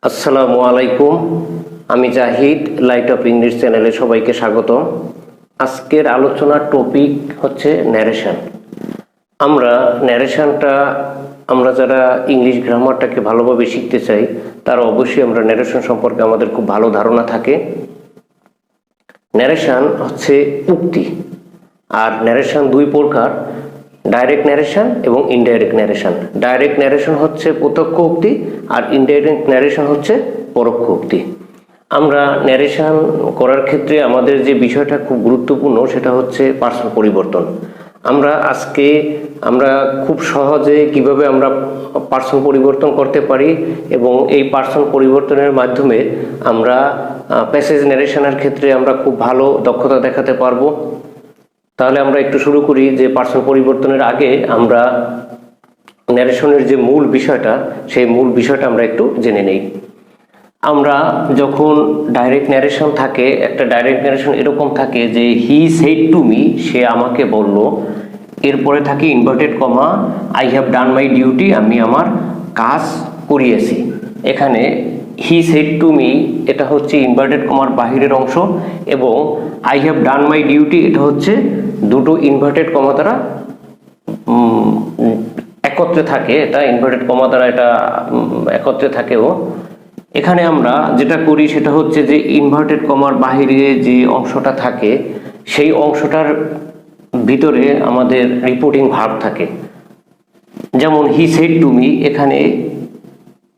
আসসালামু আলাইকুম। আমি জাহিদ, লাইট অফ ইংলিশ চ্যানেলে সবাইকে স্বাগত। আজকের আলোচনার টপিক হচ্ছে ন্যারেশন। আমরা যারা ইংলিশ গ্রামারটাকে ভালোভাবে শিখতে চাই তারা অবশ্যই আমরা ন্যারেশন সম্পর্কে আমাদের খুব ভালো ধারণা থাকে। ন্যারেশন হচ্ছে উক্তি, আর ন্যারেশন দুই প্রকার, ডাইরেক্ট ন্যারেশন এবং ইনডাইরেক্ট ন্যারেশন। ডাইরেক্ট ন্যারেশন হচ্ছে প্রত্যক্ষ উক্তি, আর ইনডাইরেক্ট ন্যারেশন হচ্ছে পরোক্ষ উক্তি। আমরা ন্যারেশন করার ক্ষেত্রে আমাদের যে বিষয়টা খুব গুরুত্বপূর্ণ সেটা হচ্ছে পার্সন পরিবর্তন। আমরা খুব সহজে কিভাবে আমরা পার্সন পরিবর্তন করতে পারি এবং এই পার্সন পরিবর্তনের মাধ্যমে আমরা প্যাসেজ ন্যারেশনের ক্ষেত্রে আমরা খুব ভালো দক্ষতা দেখাতে পারবো। তাহলে আমরা একটু শুরু করি যে পার্সন পরিবর্তনের আগে আমরা ন্যারেশনের যে মূল বিষয়টা, সেই মূল বিষয়টা আমরা একটু জেনে নেই। আমরা যখন ডাইরেক্ট ন্যারেশন থাকে, একটা ডাইরেক্ট ন্যারেশন এরকম থাকে যে হি সেড টু মি, সে আমাকে বলল, এরপরে থাকে inverted comma, I have done my duty, আমি আমার কাজ করিয়েছি। এখানে হি সেড টু মি এটা হচ্ছে ইনভার্টেড কমার বাহিরের অংশ, এবং I have done my duty এটা হচ্ছে দুটো ইনভার্টেড কমা দ্বারা একত্রে থাকে। এটা ইনভার্টেড কমা দ্বারা এটা একত্রে থাকেও। এখানে আমরা যেটা করি সেটা হচ্ছে যে ইনভার্টেড কমার বাহিরে যে অংশটা থাকে সেই অংশটার ভিতরে আমাদের রিপোর্টিং ভার্ব থাকে। যেমন হি সেড টু মি, এখানে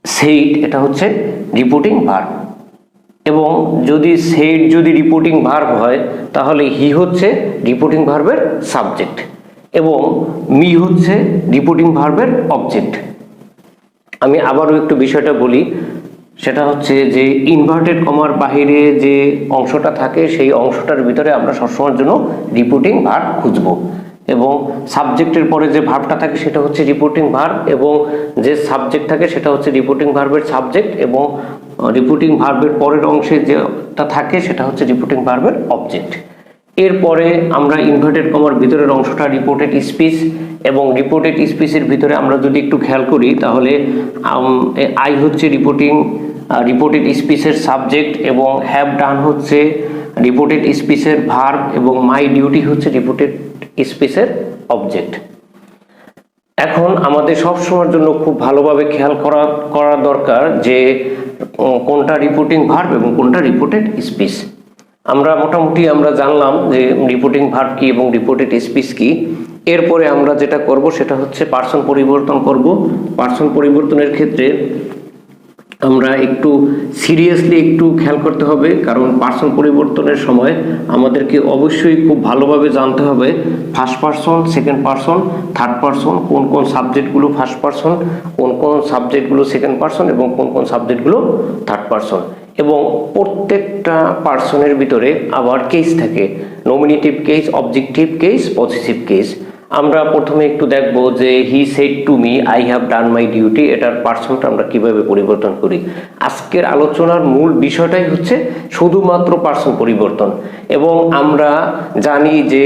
সেইড এটা হচ্ছে রিপোর্টিং ভার্ব, এবং যদি রিপোর্টিং ভার্ব হয় তাহলে হি হচ্ছে রিপোর্টিং ভার্বের সাবজেক্ট এবং মি হচ্ছে রিপোর্টিং ভার্বের অবজেক্ট। আমি আবারও একটু বিষয়টা বলি, সেটা হচ্ছে যে ইনভার্টেড কমার বাহিরে যে অংশটা থাকে সেই অংশটার ভিতরে আমরা সবসময়ের জন্য রিপোর্টিং ভার্ব খুঁজব, এবং সাবজেক্টের পরে যে ভার্বটা থাকে সেটা হচ্ছে রিপোর্টিং ভার্ব, এবং যে সাবজেক্ট থাকে সেটা হচ্ছে রিপোর্টিং ভার্বের সাবজেক্ট, এবং রিপোর্টিং ভার্বের পরের অংশে যেটা থাকে সেটা হচ্ছে রিপোর্টিং ভার্বের অবজেক্ট। এরপরে আমরা ইনভার্টেড কমার ভিতরের অংশটা রিপোর্টেড স্পিচ, এবং রিপোর্টেড স্পিচের ভিতরে আমরা যদি একটু খেয়াল করি তাহলে আই হচ্ছে রিপোর্টেড স্পিচের সাবজেক্ট, এবং হ্যাভ ডান হচ্ছে রিপোর্টেড স্পিচের ভার্ব, এবং মাই ডিউটি হচ্ছে রিপোর্টেড স্পিচের অবজেক্ট। এখন আমাদের সব সময়ের জন্য খুব ভালোভাবে খেয়াল করা দরকার যে কোনটা রিপোর্টিং ভার্ব এবং কোনটা রিপোর্টেড স্পিচ। মোটামুটি আমরা জানলাম যে রিপোর্টিং ভার্ব কি এবং রিপোর্টেড স্পিচ কি। এরপরে আমরা যেটা করব সেটা হচ্ছে পার্সন পরিবর্তন করব। পার্সন পরিবর্তনের ক্ষেত্রে আমরা একটু সিরিয়াসলি একটু খেয়াল করতে হবে, কারণ পার্সন পরিবর্তনের সময় আমাদেরকে অবশ্যই খুব ভালোভাবে জানতে হবে first person, second person, third person, কোন কোন সাবজেক্টগুলো ফার্স্ট পার্সন, কোন কোন সাবজেক্টগুলো সেকেন্ড পার্সন, এবং কোন কোন সাবজেক্টগুলো থার্ড পার্সন। এবং প্রত্যেকটা পার্সনের ভিতরে আবার কেস থাকে, nominative case, objective case, positive case. আমরা প্রথমে একটু দেখব যে he said to me, I have done my duty, এটার পার্সনটা আমরা কিভাবে পরিবর্তন করি। আজকের আলোচনার মূল বিষয়টাই হচ্ছে শুধুমাত্র পার্সন পরিবর্তন। এবং আমরা জানি যে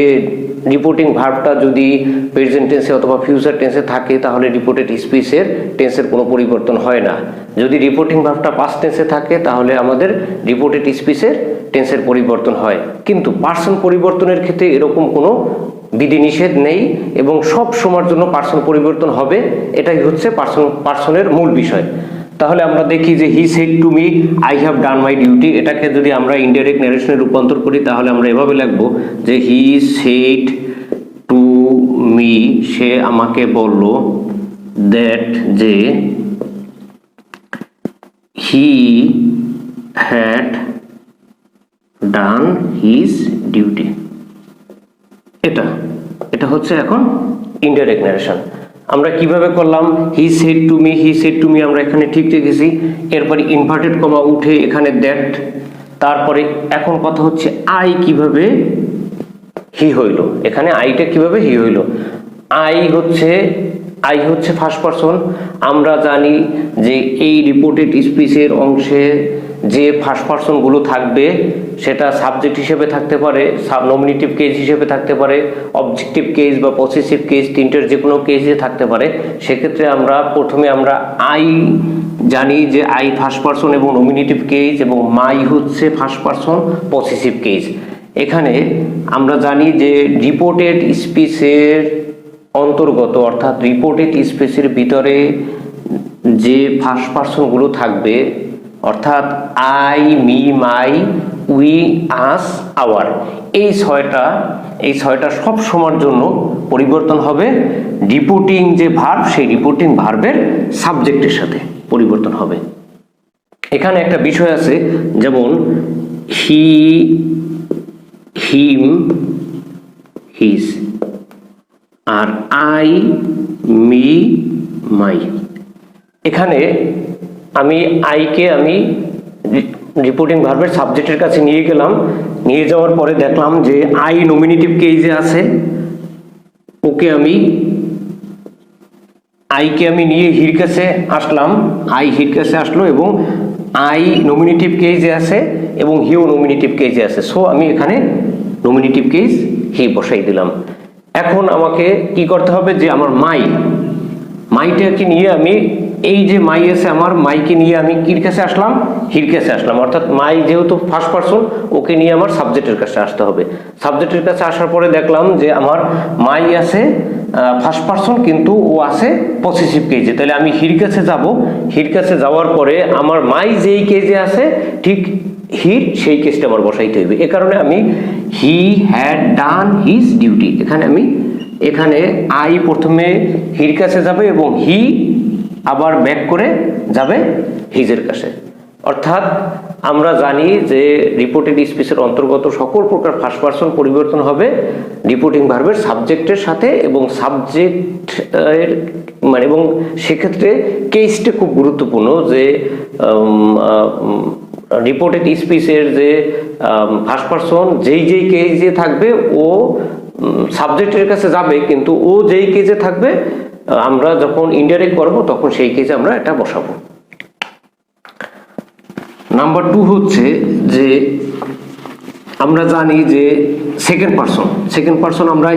রিপোর্টিং ভার্বটা যদি প্রেজেন্ট টেন্সে অথবা ফিউচার টেন্সে থাকে তাহলে রিপোর্টেড স্পিচের টেন্সের কোনো পরিবর্তন হয় না। যদি রিপোর্টিং ভার্বটা পাস্ট টেন্সে থাকে তাহলে আমাদের রিপোর্টেড স্পিচের টেন্সের পরিবর্তন হয়। কিন্তু পার্সন পরিবর্তনের ক্ষেত্রে এরকম কোনো বিধিনিষেধ নেই, এবং সব সময়ের জন্য পার্সন পরিবর্তন হবে। এটাই হচ্ছে পার্সনের মূল বিষয়। তাহলে আমরা দেখি যে he said to me, I have done my duty, এটাকে যদি আমরা ইনডাইরেক্ট ন্যারেশনে রূপান্তর করি তাহলে আমরা এভাবে লিখব যে হি সেড টু মি, সে আমাকে বলল, দ্যাট যে হি হ্যাড ডান হিজ ডিউটি। এটা হচ্ছে এখন ইনডাইরেক্ট ন্যারেশন। আমরা কিভাবে করলাম, হি সেড টু মি আমরা এখানে ঠিক রেখেছি। এরপরে ইনভার্টেড কমা উঠে এখানে দ্যাট, তারপরে এখন কথা হচ্ছে আই কিভাবে হি হইল, এখানে আইটা কিভাবে হি হইল। আই হচ্ছে ফার্স্ট পারসন। আমরা জানি যে এই রিপোর্টেড স্পিচের অংশে যে ফার্স্ট পারসন গুলো থাকবে সেটা সাবজেক্ট হিসেবে থাকতে পারে, নমিনেটিভ কেস হিসেবে থাকতে পারে, অবজেক্টিভ কেস বা পসেসিভ কেস, তিনটের যে কোনো কেসে থাকতে পারে। সেক্ষেত্রে আমরা প্রথমে আমরা আই জানি যে আই ফার্স্ট পারসন এবং নমিনেটিভ কেস, এবং মাই হচ্ছে ফার্স্ট পারসন পসেসিভ কেস। এখানে আমরা জানি যে রিপোর্টেড স্পিচের অন্তর্গত, অর্থাৎ রিপোর্টেড স্পিচের ভিতরে যে ফার্স্ট পারসনগুলো থাকবে, অর্থাৎ I, me, my, we, us, our, এই ছয়টা সব সময়ের জন্য পরিবর্তন হবে রিপোর্টিং যে ভার্ব, সেই রিপোর্টিং ভার্বের সাবজেক্টের সাথে পরিবর্তন হবে। এখানে একটা বিষয় আছে, যেমন হি, হিম, হিজ, আর আই, মি, মাই। এখানে আমি আইকে আমি রিপোর্টিং ভার্বের সাবজেক্টের কাছে নিয়ে গেলাম, নিয়ে যাওয়ার পরে দেখলাম যে আই নমিনেটিভ কেসে আছে, আইকে আমি নিয়ে হির কাছে আসলাম, আই হির কাছে আসলো, এবং আই নমিনেটিভ কেসে আছে এবং হিও নমিনেটিভ কেসে আছে। সো আমি এখানে নমিনেটিভ কেস হি বসাই দিলাম। এখন আমাকে কি করতে হবে, যে আমার মাইটাকে নিয়ে আমি, এই যে মাই আছে আমার, মাইকে নিয়ে আমি কির কাছে আসলাম, হির কাছে আসলাম, অর্থাৎ মাই যেহেতু ফার্স্ট পারসন, ওকে নিয়ে আমার সাবজেক্টের কাছে আসতে হবে। সাবজেক্টের কাছে আসার পরে দেখলাম যে আমার মাই আছে ফার্স্ট পারসন, কিন্তু ও আছে পসেসিভ কেজে। তাহলে আমি হির কাছে যাব, হির কাছে যাওয়ার পরে আমার মাই যেই কেজে আছে ঠিক হির সেই কেসটা আমার বসাইতে হইবে। এ কারণে আমি হি হ্যাড ডান হিজ ডিউটি, এখানে আই প্রথমে হির কাছে যাবে এবং হি আবার ব্যাক করে যাবে হিজের কাছে। অর্থাৎ আমরা জানি যে রিপোর্টেড স্পিচের অন্তর্গত সকল প্রকার ফার্স্ট পারসন পরিবর্তন হবে রিপোর্টিং ভার্বের সাবজেক্টের সাথে, এবং সাবজেক্টের মানে, এবং সেক্ষেত্রে কেসটা খুব গুরুত্বপূর্ণ, যে রিপোর্টেড স্পিচের যে ফার্স্ট পারসন যেই কেসে থাকবে ও সাবজেক্টের কাছে যাবে, কিন্তু ও যেই কেসে থাকবে আমরা যখন ইনডাইরেক্ট করব তখন সেই কেসে আমরা এটা বসাবো। নাম্বার 2 হচ্ছে যে আমরা জানি যে সেকেন্ড পারসন আমরা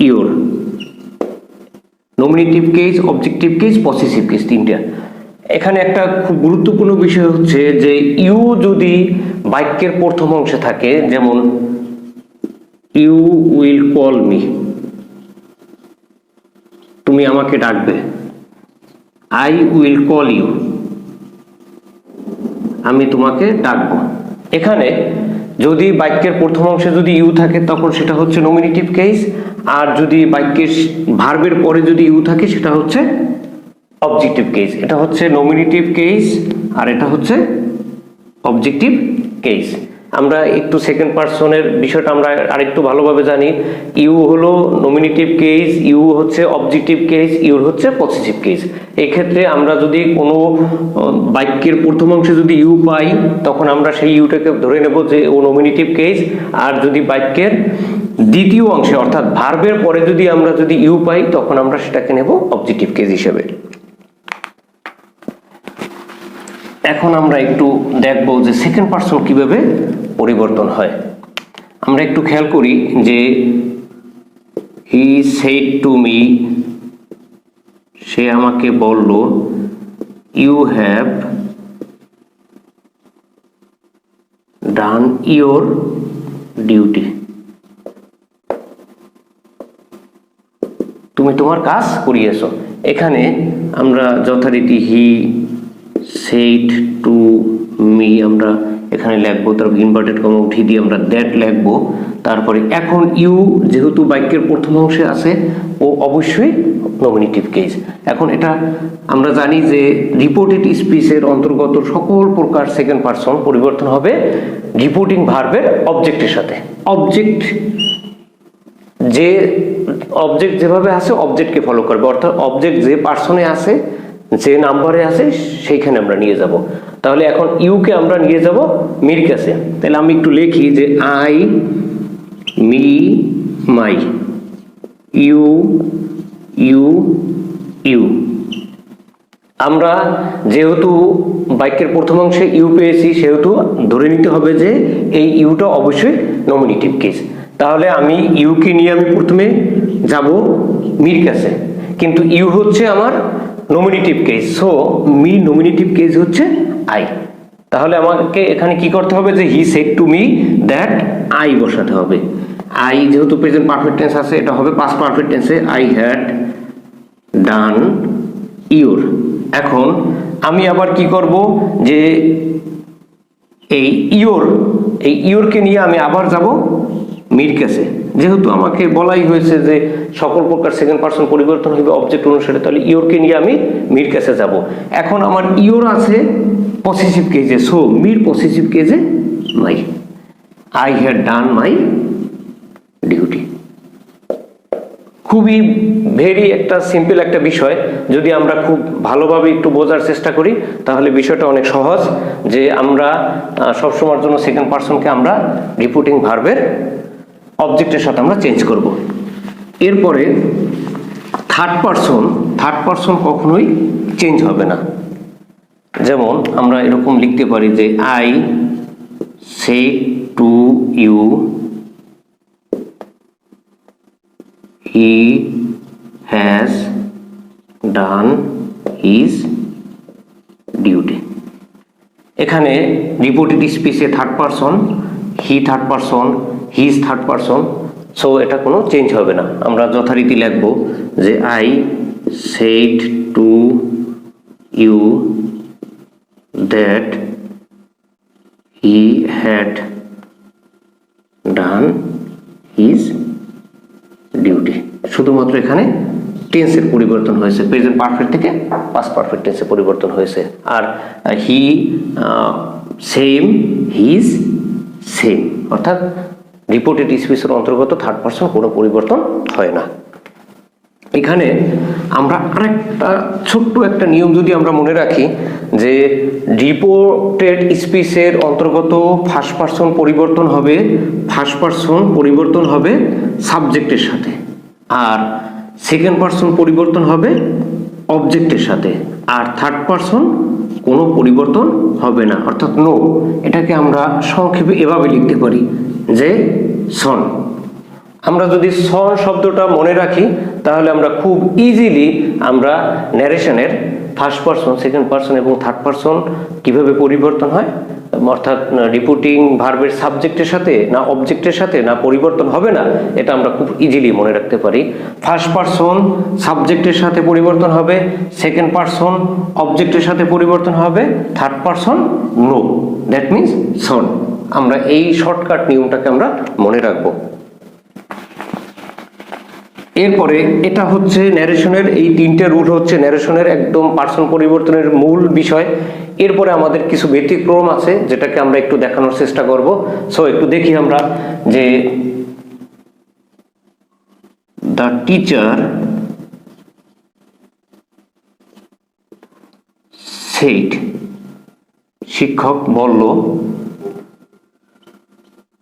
your nominative case, objective case, possessive case, তিনটা। এখানে একটা খুব গুরুত্বপূর্ণ বিষয় হচ্ছে যে ইউ যদি বাক্যের প্রথম অংশে থাকে, যেমন ইউ উইল কল মি, তুমি আমাকে ডাকবে। আই উইল কল ইউ, আমি তোমাকে ডাকবো। এখানে যদি বাক্যের প্রথম অংশে যদি ইউ থাকে তখন সেটা হচ্ছে নমিনেটিভ কেস, আর যদি বাক্যের ভার্বের পরে যদি ইউ থাকে সেটা হচ্ছে অবজেক্টিভ কেস। এটা হচ্ছে নমিনেটিভ কেস আর এটা হচ্ছে অবজেক্টিভ কেস। আমরা একটু সেকেন্ড পারসনের বিষয়টা আমরা আরেকটু ভালোভাবে জানি। ইউ হলো নমিনেটিভ কেস, ইউ হচ্ছে অবজেক্টিভ কেস, ইউর হচ্ছে পসেসিভ কেস। এই ক্ষেত্রে আমরা যদি কোনো বাক্যের প্রথম অংশে যদি ইউ পাই তখন আমরা সেই ইউটাকে ধরে নেব যে ও নমিনেটিভ কেস, আর যদি বাক্যের দ্বিতীয় অংশে অর্থাৎ ভার্বের পরে আমরা যদি ইউ পাই তখন আমরা সেটাকে নেব অবজেক্টিভ কেস হিসেবে। এখন আমরা একটু দেখব যে সেকেন্ড পারসন কিভাবে পরিবর্তন হয়। আমরা একটু খেয়াল করি যে হি সেড টু মি, সে আমাকে বলল, you have done your duty, তুমি তোমার কাজ করিয়েছো। এখানে আমরা যথারীতি হি সেড টু মি আমরা এখানে লিখবো, তারপর ইনভার্টেড কমা উঠিয়ে দিয়ে আমরা দ্যাট লিখবো। তারপরে এখন ইউ যেহেতু বাক্যের প্রথম অংশে আছে ও অবশ্যই নমিনেটিভ কেস। এখন এটা আমরা জানি যে রিপোর্টেড স্পিচের অন্তর্গত সকল প্রকার সেকেন্ড পারসন পরিবর্তন হবে রিপোর্টিং ভার্বের অবজেক্টের সাথে। অবজেক্ট যেভাবে আছে অবজেক্টকে ফলো করবে, অর্থাৎ অবজেক্ট যে পারসনে আছে, যে নাম্বারে আছে সেইখানে আমরা নিয়ে যাব। তাহলে এখন ইউকে আমরা নিয়ে যাব মির কাছে। তাহলে আমি একটু লিখি যে I, me, my, you you you. আমরা যেহেতু বাক্যের প্রথম অংশে ইউ পেয়েছি সেহেতু ধরে নিতে হবে যে এই ইউটা অবশ্যই নমিনেটিভ কেস। তাহলে আমি ইউকে নিয়ে আমি প্রথমে যাব মির কাছে, কিন্তু ইউ হচ্ছে আমার nominative case, so me nominative case হচ্ছে আই। তাহলে আমাকে এখানে কি করতে হবে যে he said to me that I বসাতে হবে। আই যেহেতু প্রেজেন্ট পারফেক্ট টেন্স আছে এটা হবে পাস্ট পারফেক্ট টেন্সে আই হ্যাড ডান ইউর। এখন আমি আবার কি করব যে এই ইওরকে নিয়ে আমি আবার যাব মির কাছে। যেহেতু আমাকে বলাই হয়েছে যে সকল প্রকার সেকেন্ড পারসন পরিবর্তন হবে অবজেক্ট অনুসারে, তাহলে ইওরকে নিয়ে আমি মির কাছে যাব। এখন আমার ইওর আছে possessive কেজে, so Mir possessive কেজে my, I had done my duty. খুবই ভেরি একটা সিম্পল একটা বিষয়, যদি আমরা খুব ভালোভাবে একটু বোঝার চেষ্টা করি তাহলে বিষয়টা অনেক সহজ, যে আমরা সবসময়ের জন্য সেকেন্ড পারসনকে আমরা রিপোর্টিং ভার্বের অবজেক্টের সাথে আমরা চেঞ্জ করব। এরপরে থার্ড পারসন কখনোই চেঞ্জ হবে না। যেমন আমরা এরকম লিখতে পারি যে I say to you he has done his duty. এখানে রিপোর্টেড স্পিচে third person, he third person, his third person, so এটা কোনো চেঞ্জ হবে না। আমরা যথারীতি লিখব যে I said to you that he had done his duty. শুধুমাত্র এখানে টেন্সের পরিবর্তন হয়েছে, প্রেজেন্ট পারফেক্ট থেকে পাস্ট পারফেক্ট টেন্সে পরিবর্তন হয়েছে। আর হি সেম, হিজ সেম, অর্থাৎ রিপোর্টেড স্পিচের অন্তর্গত থার্ড পারসন কোনো পরিবর্তন হয় না। এখানে আমরা আরেকটা ছোট্ট একটা নিয়ম যদি আমরা মনে রাখি যে রিপোর্টেড স্পিচের অন্তর্গত ফার্স্ট পারসন পরিবর্তন হবে সাবজেক্টের সাথে, আর সেকেন্ড পারসন পরিবর্তন হবে অবজেক্টের সাথে, আর থার্ড পারসন কোনো পরিবর্তন হবে না, অর্থাৎ নো। এটাকে আমরা সংক্ষেপে এভাবে লিখতে পারি যে সন। আমরা যদি সন শব্দটা মনে রাখি তাহলে আমরা খুব ইজিলি আমরা ন্যারেশনের ফার্স্ট পারসন, সেকেন্ড পারসন এবং থার্ড পারসন কিভাবে পরিবর্তন হয়, অর্থাৎ রিপোর্টিং ভার্বের সাবজেক্টের সাথে না অবজেক্টের সাথে না পরিবর্তন হবে না, এটা আমরা খুব ইজিলি মনে রাখতে পারি। ফার্স্ট পারসন সাবজেক্টের সাথে পরিবর্তন হবে, সেকেন্ড পারসন অবজেক্টের সাথে পরিবর্তন হবে, third person no, that means son. আমরা এই শর্টকাট নিয়মটাকে আমরা মনে রাখবো। এরপরে এটা হচ্ছে ন্যারেশনের এই তিনটে রুল হচ্ছে ন্যারেশনের একদম পার্সন পরিবর্তনের মূল বিষয়। এরপরে আমাদের কিছু ব্যতিক্রম আছে যেটাকে আমরা একটু দেখানোর চেষ্টা করব। সো একটু দেখি আমরা যে দ্য টিচার সেড, শিক্ষক বলল,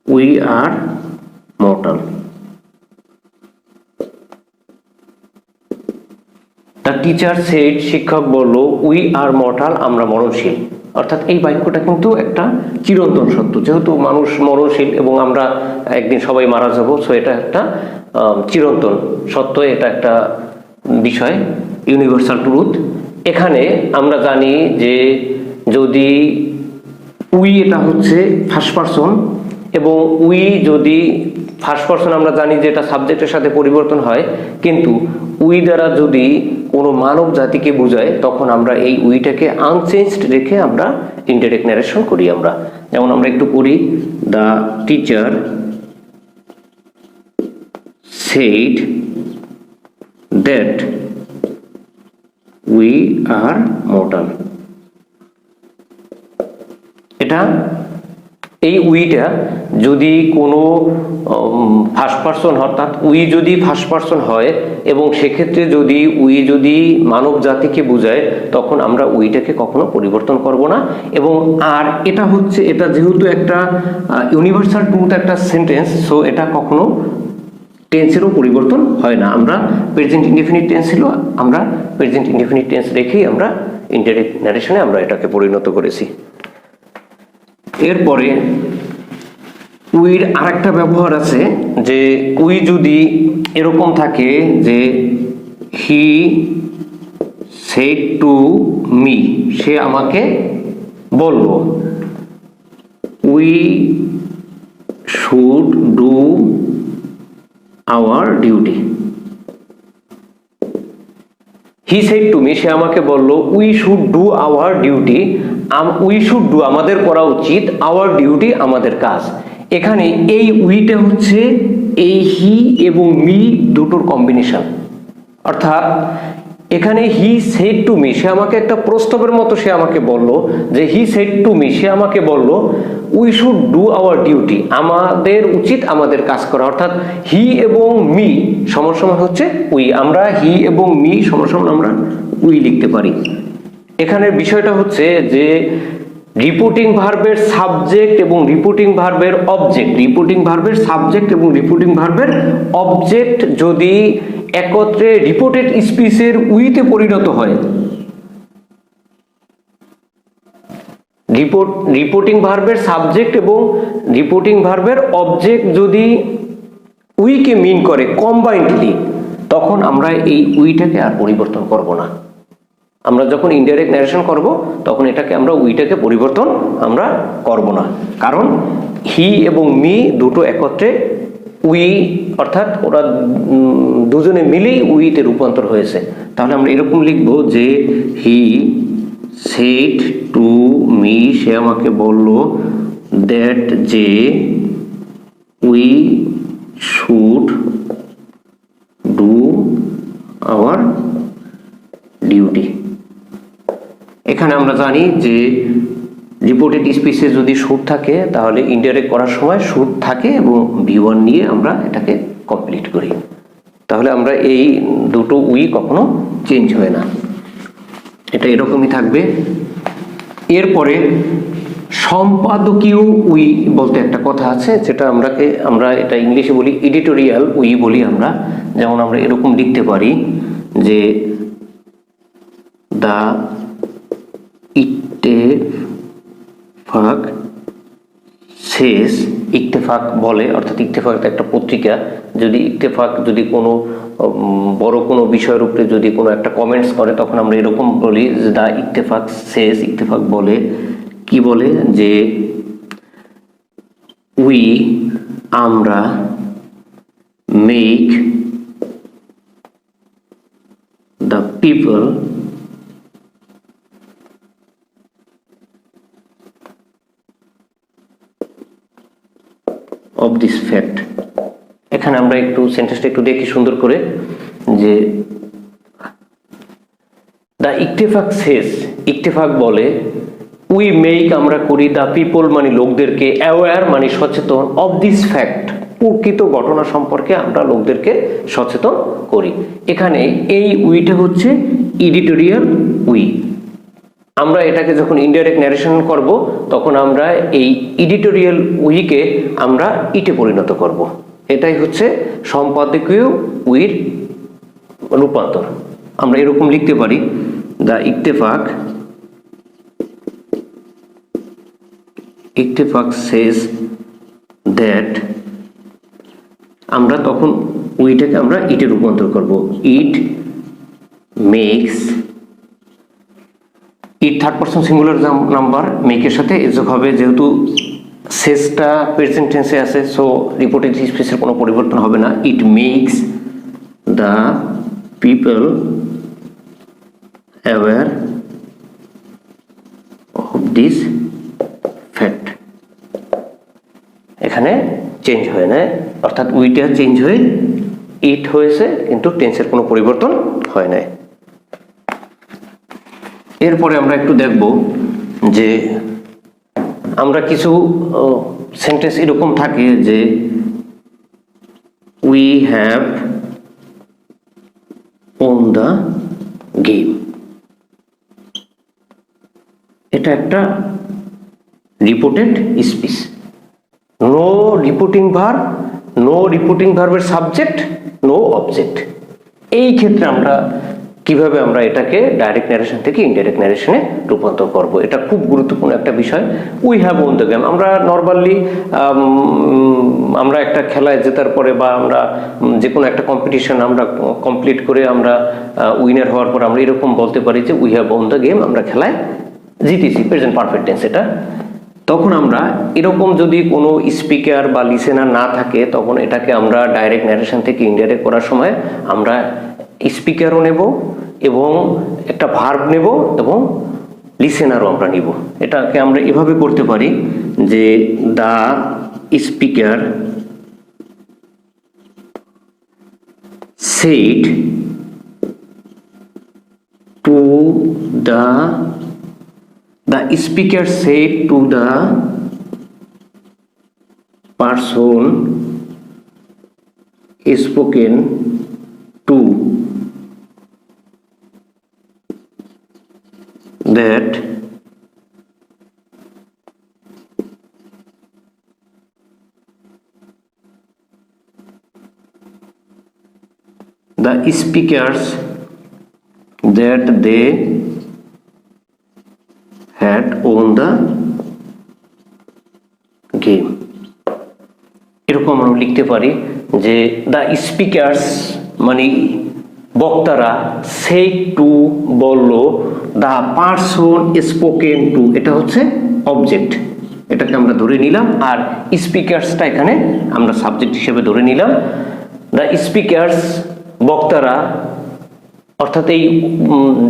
we are mortal. The teacher said, শিক্ষক বলল, উই আর মর্টাল, আমরা মরণশীল। অর্থাৎ এই বাক্যটা কিন্তু একটা চিরন্তন সত্য, যেহেতু মানুষ মরণশীল এবং আমরা একদিন সবাই মারা যাব, সো এটা একটা চিরন্তন সত্য, এটা একটা বিষয়, ইউনিভার্সাল ট্রুথ। এখানে আমরা জানি যে যদি উই এটা হচ্ছে ফার্স্ট পারসন এবং উই যদি ফার্স্ট পারসন আমরা জানি যে এটা সাবজেক্টের সাথে পরিবর্তন হয়, কিন্তু উই দ্বারা যদি কোনো মানব জাতিকে বোঝায় তখন আমরা এই উইটাকে আনচেঞ্জড রেখে আমরা ইনডাইরেক্ট ন্যারেশন করি। আমরা যেমন আমরা একটু করি, the teacher said that we are mortal. এটা এই উইটা যদি কোনো ফার্স্ট পারসন, অর্থাৎ উই যদি ফার্স্ট পারসন হয় এবং সেক্ষেত্রে যদি উই যদি মানব জাতিকে বোঝায় তখন আমরা উইটাকে কখনো পরিবর্তন করব না। এবং আর এটা হচ্ছে, এটা যেহেতু একটা ইউনিভার্সাল ট্রুথ একটা সেন্টেন্স, সো এটা কখনো টেন্সেরও পরিবর্তন হয় না। আমরা প্রেজেন্ট ইনডেফিনিট টেন্স ছিল, আমরা প্রেজেন্ট ইনডেফিনিট টেন্স রেখেই আমরা ইনডাইরেক্ট ন্যারেশনে আমরা এটাকে পরিণত করেছি। এরপরে উইর আরেকটা ব্যবহার আছে, যে উই যদি এরকম থাকে যে হি সেড টু মি, সে আমাকে বলল, we should do our duty. He said to me, সে আমাকে বলল, we should do our duty, we should do আমাদের করা উচিত, আওয়ার ডিউটি আমাদের কাজ। এখানে এই উইটা হচ্ছে এই হি এবং মি দুটোর কম্বিনেশন। অর্থাৎ এখানে হি সেড টু মি, সে আমাকে একটা প্রস্তাবের মতো সে আমাকে বলল যে হি সেড টু মি, সে আমাকে বলল we should do our duty, আমাদের উচিত আমাদের কাজ করা। অর্থাৎ হি এবং মি সমান সমান হচ্ছে উই, আমরা হি এবং মি সমান সমান আমরা উই লিখতে পারি। এখানের বিষয়টা হচ্ছে যে রিপোর্টিং ভার্বের সাবজেক্ট এবং রিপোর্টিং ভার্বের অবজেক্ট, রিপোর্টিং ভার্বের সাবজেক্ট এবং রিপোর্টিং ভার্বের অবজেক্ট যদি একত্রে রিপোর্টেড স্পিচের উইতে পরিণত হয়, রিপোর্টিং ভার্বের সাবজেক্ট এবং রিপোর্টিং ভার্বের অবজেক্ট যদি উইকে মিন করে কম্বাইন্ডলি, তখন আমরা এই উইটাকে আর পরিবর্তন করব না। আমরা যখন ইনডাইরেক্ট ন্যারেশন করব তখন এটাকে আমরা উইটাকে পরিবর্তন আমরা করব না, কারণ হি এবং মি দুটো একত্রে উই, অর্থাৎ ওরা দুজনে মিলেই উইতে রূপান্তর হয়েছে। তাহলে আমরা এরকম লিখব যে হি সেড টু মি, সে আমাকে বলল দ্যাট যে we should do our duty. এখানে আমরা জানি যে রিপোর্টেড স্পিচে যদি শুড থাকে তাহলে ইনডাইরেক্ট করার সময় শুড থাকে এবং V1 নিয়ে আমরা এটাকে কমপ্লিট করি। তাহলে আমরা এই দুটো উই কখনো চেঞ্জ হয় না, এটা এরকমই থাকবে। এরপরে সম্পাদকীয় উই বলতে একটা কথা আছে, যেটা আমরা এটা ইংলিশে বলি এডিটোরিয়াল উই বলি আমরা। যেমন আমরা এরকম লিখতে পারি যে দ্য ইত্তেফাক সেজ, ইত্তেফাক বলে, অর্থাৎ ইত্তেফাক একটা পত্রিকা, যদি ইত্তেফাক যদি কোনো বড় কোনো বিষয়ের উপরে যদি কোনো একটা কমেন্টস করে তখন আমরা এরকম বলি যে দ্য ইত্তেফাক সেজ, ইত্তেফাক বলে কি বলে যে উই আমরা make the people of this fact. এখানে আমরা একটু সেন্টেন্সটা একটু দেখি সুন্দর করে, যে দ্য ইত্তেফাক সেজ, ইত্তেফাক বলে, উই মেক আমরা করি, দ্য পিপল মানে লোকদেরকে, অ্যাওয়্যার মানে সচেতন, অফ দিস ফ্যাক্ট প্রকৃত ঘটনা সম্পর্কে আমরা লোকদেরকে সচেতন করি। এখানে এই উইটা হচ্ছে এডিটোরিয়াল উই। আমরা এটাকে যখন ইনডাইরেক্ট ন্যারেশন করব তখন আমরা এই এডিটোরিয়াল উইকে আমরা ইটে পরিণত করব। এটাই হচ্ছে সম্পাদকীয় উইর রূপান্তর। আমরা এরকম লিখতে পারি দ্য ইত্তেফাক সেজ দ্যাট, আমরা তখন উইটাকে আমরা ইটে রূপান্তর করব। It makes, it third person singular number, মেকের সাথে যোগ হবে, যেহেতু সেজটা প্রেজেন্ট টেন্সে আছে সো রিপোর্টেড স্পিচের কোনো পরিবর্তন হবে না। It makes the people aware of this fact. এখানে চেঞ্জ হয় না, অর্থাৎ উইটা চেঞ্জ হয়ে ইট হয়েছে কিন্তু টেন্সের কোনো পরিবর্তন হয় না। এরপরে আমরা একটু দেখব যে আমরা কিছু সেন্টেন্স এরকম থাকে যে we have won the game. এটা একটা reported speech, no reporting verb no reporting ভার্বের সাবজেক্ট, নো অবজেক্ট। এই ক্ষেত্রে আমরা কিভাবে আমরা এটাকে ডাইরেক্ট ন্যারেশন থেকে ইনডাইরেক্ট ন্যারেশনে রূপান্তর করব, এটা খুব গুরুত্বপূর্ণ একটা বিষয়। We have won the game, আমরা নর্মালি আমরা একটা খেলায় জেতার পরে বা আমরা যে কোনো একটা কম্পিটিশন আমরা কমপ্লিট করে আমরা উইনার হওয়ার পর আমরা এরকম বলতে পারি যে we have won the game, আমরা খেলায় জিতেছি, প্রেজেন্ট পারফেক্ট টেন্স এটা। তখন আমরা এরকম যদি কোনো স্পিকার বা লিসেনার না থাকে তখন এটাকে আমরা ডাইরেক্ট ন্যারেশন থেকে ইনডাইরেক্ট করার সময় আমরা স্পিকারও নেব এবং একটা ভার্ব নেব এবং লিসেনারও আমরা নিব। এটাকে আমরা এভাবে করতে পারি যে the speaker said to the speaker said to the person spoken to that the speakers that they had won the game। এরকম আমরা লিখতে পারি যে দ্য স্পিকার্স মানে বক্তারা সেড টু বলল, দ্য পারসন স্পোকেন টু এটা হচ্ছে অবজেক্ট, এটাকে আমরা ধরে নিলাম, আর স্পিকার্সটা এখানে আমরা সাবজেক্ট হিসেবে ধরে নিলাম। দ্য স্পিকার্স বক্তারা, অর্থাৎ এই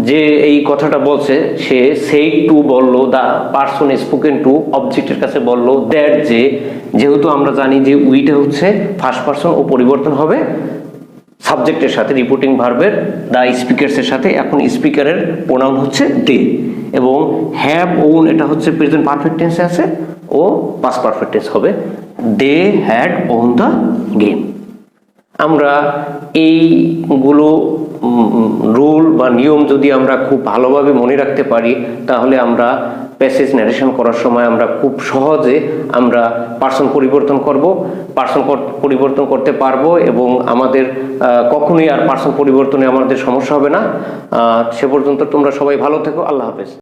যে এই কথাটা বলছে সে সেড টু বলল, দ্য পারসন স্পোকেন টু অবজেক্টের কাছে বলল, দ্যাট যে, যেহেতু আমরা জানি যে উইটা হচ্ছে ফার্স্ট পারসন ও পরিবর্তন হবে সাবজেক্টের সাথে, রিপোর্টিং ভার্বের দ্য স্পিকার্সের সাথে, এখন স্পিকারের প্রোনাউন হচ্ছে দে, এবং হ্যাভ ওন এটা হচ্ছে প্রেজেন্ট পারফেক্ট টেন্সে আছে ও পাস্ট পারফেক্ট টেন্স হবে, they had won the game. আমরা এইগুলো রুল বা নিয়ম যদি আমরা খুব ভালোভাবে মনে রাখতে পারি তাহলে আমরা প্যাসেজ ন্যারেশন করার সময় আমরা খুব সহজে আমরা পার্সন পরিবর্তন করতে পারবো এবং আমাদের কখনোই আর পার্সন পরিবর্তনে আমাদের সমস্যা হবে না। সে পর্যন্ত তোমরা সবাই ভালো থেকো। আল্লাহ হাফেজ।